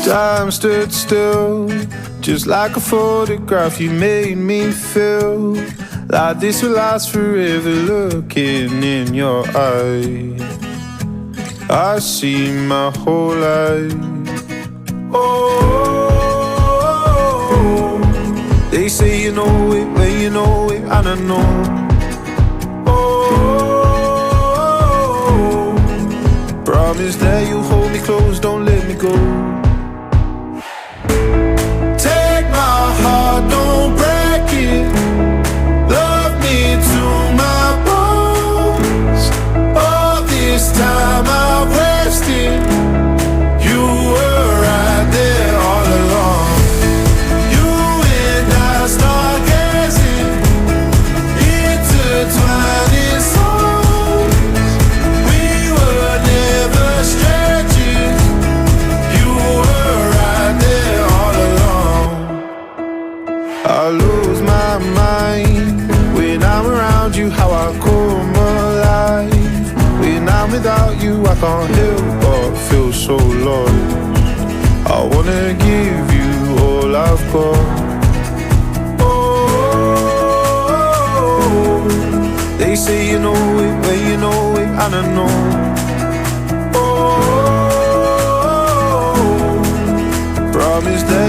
Time stood still, just like a photograph. You made me feel like this will last forever. Looking in your eyes, I see my whole life. Oh, they say you know it when you know it, and I know. Oh, promise that you'll hold me close, don't let me go. Take my heart, don't break it. Love me to my bones. All this time I've wasted. You were right there all along. You and I start gazing, intertwining souls. We were never strangers. You were right there all along. I lose my mind when I'm around you, how I come alive. When I'm without you, I can't help but feel so lost. I wanna give you all I've got. Oh, they say you know it when you know it, and I know. Oh, promise that